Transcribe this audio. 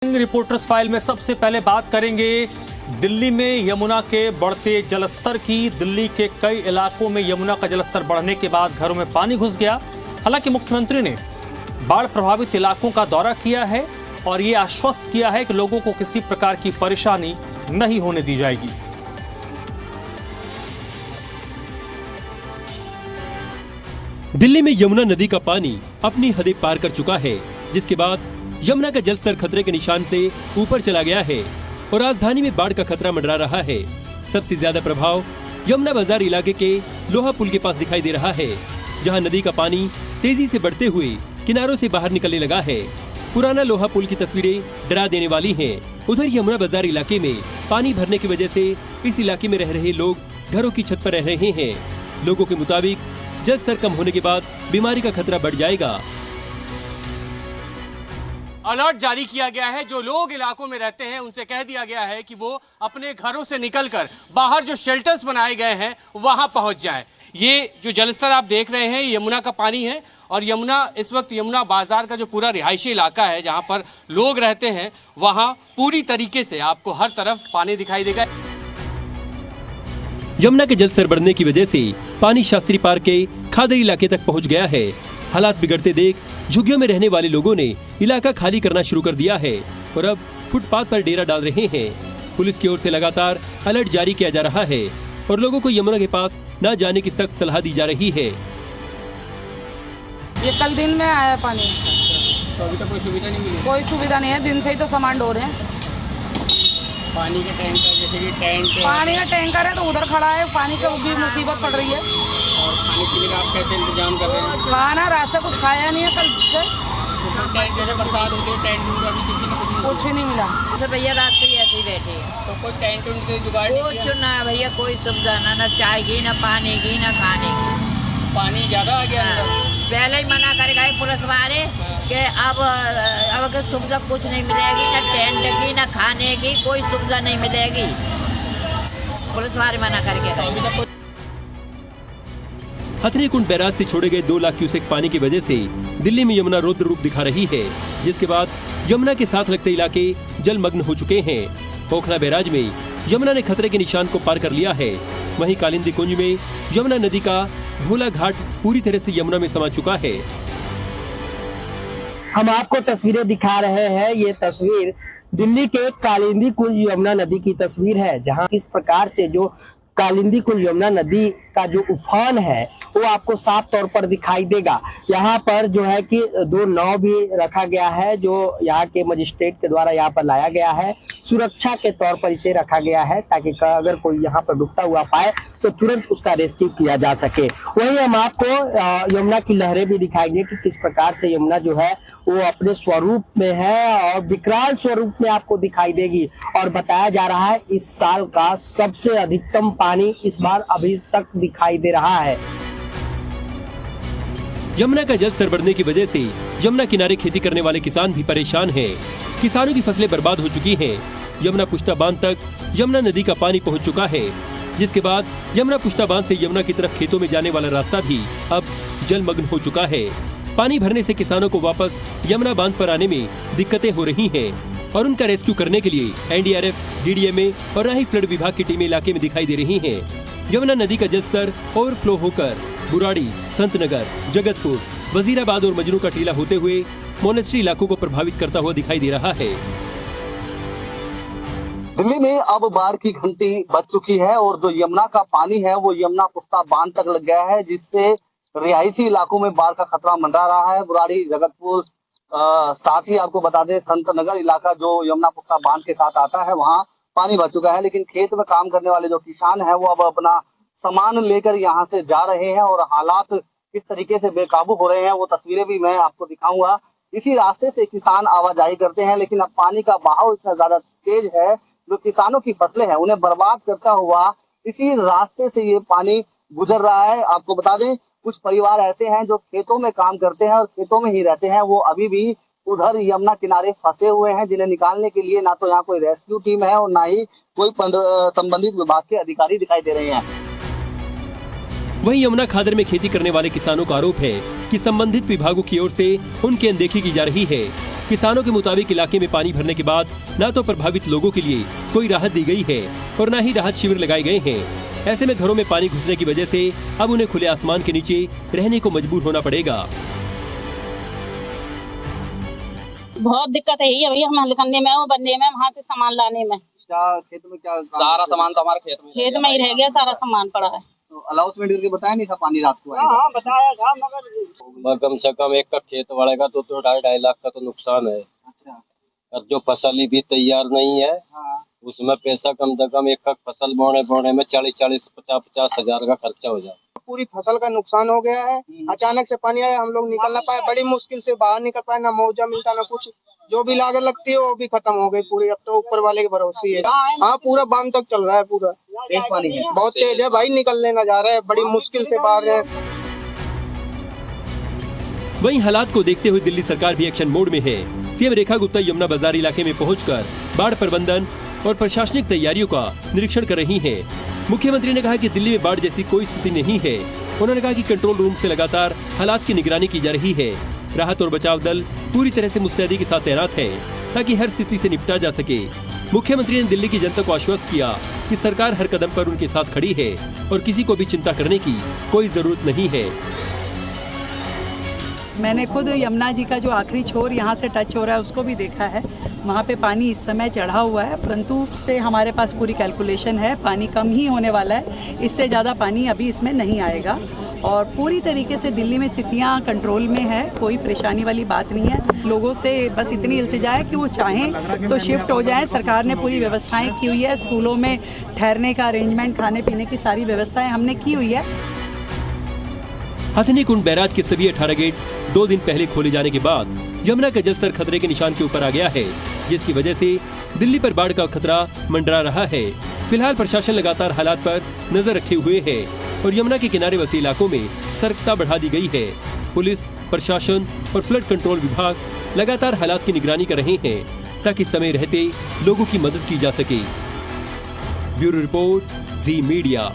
Reporters file में सबसे पहले बात करेंगे दिल्ली में यमुना के बढ़ते जलस्तर की। दिल्ली के कई इलाकों में यमुना का जलस्तर बढ़ने के बाद घरों में पानी घुस गया। हालांकि मुख्यमंत्री ने बाढ़ प्रभावित इलाकों का दौरा किया है और ये आश्वस्त किया है कि लोगों को किसी प्रकार की परेशानी नहीं होने दी जाएगी। दिल्ली में यमुना नदी का पानी अपनी हदें पार कर चुका है, जिसके बाद यमुना का जलस्तर खतरे के निशान से ऊपर चला गया है और राजधानी में बाढ़ का खतरा मंडरा रहा है। सबसे ज्यादा प्रभाव यमुना बाजार इलाके के लोहा पुल के पास दिखाई दे रहा है, जहां नदी का पानी तेजी से बढ़ते हुए किनारों से बाहर निकलने लगा है। पुराना लोहा पुल की तस्वीरें डरा देने वाली हैं। उधर यमुना बाजार इलाके में पानी भरने की वजह से इस इलाके में रह रहे लोग घरों की छत पर रह रहे हैं। लोगों के मुताबिक जलस्तर कम होने के बाद बीमारी का खतरा बढ़ जाएगा। अलर्ट जारी किया गया है। जो लोग इलाकों में रहते हैं उनसे कह दिया गया है कि वो अपने घरों से निकलकर बाहर जो शेल्टर्स बनाए गए हैं वहां पहुंच जाएं। ये जो जलस्तर आप देख रहे हैं यमुना का पानी है और यमुना इस वक्त यमुना बाजार का जो पूरा रिहायशी इलाका है जहां पर लोग रहते हैं वहां पूरी तरीके से आपको हर तरफ पानी दिखाई देगा। यमुना के जलस्तर बढ़ने की वजह से पानी शास्त्री पार्क के खादर इलाके तक पहुंच गया है। हालात बिगड़ते देख झुग्गियों में रहने वाले लोगों ने इलाका खाली करना शुरू कर दिया है और अब फुटपाथ पर डेरा डाल रहे हैं। पुलिस की ओर से लगातार अलर्ट जारी किया जा रहा है और लोगों को यमुना के पास न जाने की सख्त सलाह दी जा रही है। ये कल दिन में आया पानी, तो अभी तक कोई सुविधा नहीं मिली? कोई सुविधा नहीं है। दिन से ही तो सामान ढो रहे हैं। पानी के टैंकर जैसे कि टैंक पानी का टैंकर है तो उधर खड़ा है, पानी की भी मुसीबत पड़ रही है। और खाने पीने का आप कैसे इंतजाम कर रहे हैं? खाना रात से कुछ खाया नहीं है कल से। तो टैंक जैसे बरसात होती है टैंक अभी किसी ने कुछ नहीं मिला। अच्छा भैया रात से ही ऐसे ही बैठे हैं। तो कोई टेंट उनट की जुगाड़ नहीं कुछ किया? ना भैया, कोई सुविधा ना चाय की, ना पानी की, ना खाने की। पानी ज्यादा आ गया अंदर? पहले ही मना कर गए पुलिस वाले कि अब सुविधा कुछ नहीं मिलेगी, ना टेंट की, ना खाने की, कोई सुविधा नहीं मिलेगी। पुलिस वाले मना करके गए। हथनीकुंड बैराज से छोड़े गए 2 लाख क्यूसेक पानी की वजह से दिल्ली में यमुना रौद्र रूप दिखा रही है, जिसके बाद यमुना के साथ लगते इलाके जलमग्न हो चुके हैं। ओखला बैराज में यमुना ने खतरे के निशान को पार कर लिया है। वहीं कालिंदी कुंज में यमुना नदी का भोला घाट पूरी तरह से यमुना में समा चुका है। हम आपको तस्वीरें दिखा रहे हैं। ये तस्वीर दिल्ली के कालिंदी कुंज यमुना नदी की तस्वीर है, जहां इस प्रकार से जो कालिंदी कुंज यमुना नदी का जो उफान है वो आपको साफ तौर पर दिखाई देगा। यहाँ पर जो है कि 2 नाव भी रखा गया है, जो यहाँ के मजिस्ट्रेट के द्वारा यहाँ पर लाया गया है। सुरक्षा के तौर पर इसे रखा गया है ताकि अगर कोई यहाँ पर डूबता हुआ पाए तो तुरंत उसका रेस्क्यू किया जा सके। वहीं हम आपको यमुना की लहरें भी दिखाएंगे कि किस प्रकार से यमुना जो है वो अपने स्वरूप में है और विकराल स्वरूप में आपको दिखाई देगी। और बताया जा रहा है इस साल का सबसे अधिकतम पानी इस बार अभी तक दिखाई दे रहा है। यमुना का जलस्तर बढ़ने की वजह से यमुना किनारे खेती करने वाले किसान भी परेशान हैं। किसानों की फसलें बर्बाद हो चुकी हैं। यमुना पुश्ता बांध तक यमुना नदी का पानी पहुंच चुका है, जिसके बाद यमुना पुश्ता बांध से यमुना की तरफ खेतों में जाने वाला रास्ता भी अब जलमग्न हो चुका है। पानी भरने से किसानों को वापस यमुना बांध पर आने में दिक्कतें हो रही हैं और उनका रेस्क्यू करने के लिए एनडीआरएफ, डीडीएमए और राही फ्लड विभाग की टीमें इलाके में दिखाई दे रही हैं। यमुना नदी का जलस्तर ओवरफ्लो होकर बुराड़ी, संतनगर, जगतपुर, वजीराबाद और मजनू का टीला होते हुए मोनेस्ट्री इलाकों को प्रभावित करता हुआ दिखाई दे रहा है। दिल्ली में अब बाढ़ की घंटी बज चुकी है और जो यमुना का पानी है वो यमुना पुश्ता बांध तक लग गया है, जिससे रिहायशी इलाकों में बाढ़ का खतरा मंडरा रहा है। बुराड़ी, जगतपुर, साथ ही आपको बता दें संतनगर इलाका जो यमुना पुश्ता बांध के साथ आता है वहाँ पानी भर चुका है। लेकिन खेत में काम करने वाले जो किसान हैं वो अब अपना सामान लेकर यहाँ से जा रहे हैं और हालात किस तरीके से बेकाबू हो रहे हैं वो तस्वीरें भी मैं आपको दिखाऊंगा। इसी रास्ते से किसान आवाजाही करते हैं, लेकिन अब पानी का बहाव इतना ज्यादा तेज है जो किसानों की फसलें हैं उन्हें बर्बाद करता हुआ इसी रास्ते से ये पानी गुजर रहा है। आपको बता दें कुछ परिवार ऐसे हैं जो खेतों में काम करते हैं और खेतों में ही रहते हैं, वो अभी भी उधर यमुना किनारे फंसे हुए हैं, जिन्हें निकालने के लिए ना तो यहाँ कोई रेस्क्यू टीम है और ना ही कोई संबंधित विभाग के अधिकारी दिखाई दे रहे हैं। वहीं यमुना खादर में खेती करने वाले किसानों का आरोप है कि संबंधित विभागों की ओर से उनकी अनदेखी की जा रही है। किसानों के मुताबिक इलाके में पानी भरने के बाद न तो प्रभावित लोगों के लिए कोई राहत दी गई है और न ही राहत शिविर लगाए गए हैं। ऐसे में घरों में पानी घुसने की वजह से अब उन्हें खुले आसमान के नीचे रहने को मजबूर होना पड़ेगा। बहुत दिक्कत है भैया, हम हल करने में, बनने में, वहाँ से सामान लाने में। क्या खेत में क्या सारा सामान तो हमारे खेत में ही रह गया, सारा सामान पड़ा है। तो अलाउंसमेंट करके बताया नहीं था पानी रात को आएगा? हाँ बताया था, मगर कम से कम एक का खेत वालेगा तो 2.5 लाख का तो नुकसान है। अच्छा। और जो फसल भी तैयार नहीं है उसमें पैसा कम से कम एक का फसल बोने में 40-50 हजार का खर्चा हो जाए। पूरी फसल का नुकसान हो गया है। अचानक से पानी आया, हम लोग निकल ना पाए, बड़ी मुश्किल से बाहर निकल पाए, ना मुआवजा मिलता ना कुछ। जो भी लागत लगती है वो भी खत्म हो गई पूरी। अब तो ऊपर वाले के भरोसे है। हाँ पूरा बांध तक चल रहा है, पूरा तेज पानी है, बहुत तेज है भाई, निकलने ना जा रहा है, बड़ी मुश्किल से बाहर है। वहीं हालात को देखते हुए दिल्ली सरकार भी एक्शन मोड में है। सीएम रेखा गुप्ता यमुना बाजार इलाके में पहुंचकर बाढ़ प्रबंधन और प्रशासनिक तैयारियों का निरीक्षण कर रही हैं। मुख्यमंत्री ने कहा कि दिल्ली में बाढ़ जैसी कोई स्थिति नहीं है। उन्होंने कहा कि कंट्रोल रूम से लगातार हालात की निगरानी की जा रही है। राहत और बचाव दल पूरी तरह से मुस्तैदी के साथ तैनात है ताकि हर स्थिति से निपटा जा सके। मुख्यमंत्री ने दिल्ली की जनता को आश्वस्त किया कि सरकार हर कदम पर उनके साथ खड़ी है और किसी को भी चिंता करने की कोई जरूरत नहीं है। मैंने खुद यमुना जी का जो आखिरी छोर यहाँ से टच हो रहा है उसको भी देखा है। वहाँ पे पानी इस समय चढ़ा हुआ है, परंतु हमारे पास पूरी कैलकुलेशन है, पानी कम ही होने वाला है, इससे ज़्यादा पानी अभी इसमें नहीं आएगा। और पूरी तरीके से दिल्ली में स्थितियाँ कंट्रोल में है, कोई परेशानी वाली बात नहीं है। लोगों से बस इतनी इल्तिजा है कि वो चाहें तो शिफ्ट हो जाएं। सरकार ने पूरी व्यवस्थाएं की हुई है, स्कूलों में ठहरने का अरेंजमेंट, खाने पीने की सारी व्यवस्थाएं हमने की हुई है। हथनी कुंड बैराज के सभी 18 गेट 2 दिन पहले खोले जाने के बाद यमुना का जलस्तर खतरे के निशान के ऊपर आ गया है, जिसकी वजह से दिल्ली पर बाढ़ का खतरा मंडरा रहा है। फिलहाल प्रशासन लगातार हालात पर नजर रखे हुए है और यमुना के किनारे बसे इलाकों में सतर्कता बढ़ा दी गई है। पुलिस, प्रशासन और फ्लड कंट्रोल विभाग लगातार हालात की निगरानी कर रहे हैं ताकि समय रहते लोगों की मदद की जा सके। ब्यूरो रिपोर्ट, जी मीडिया।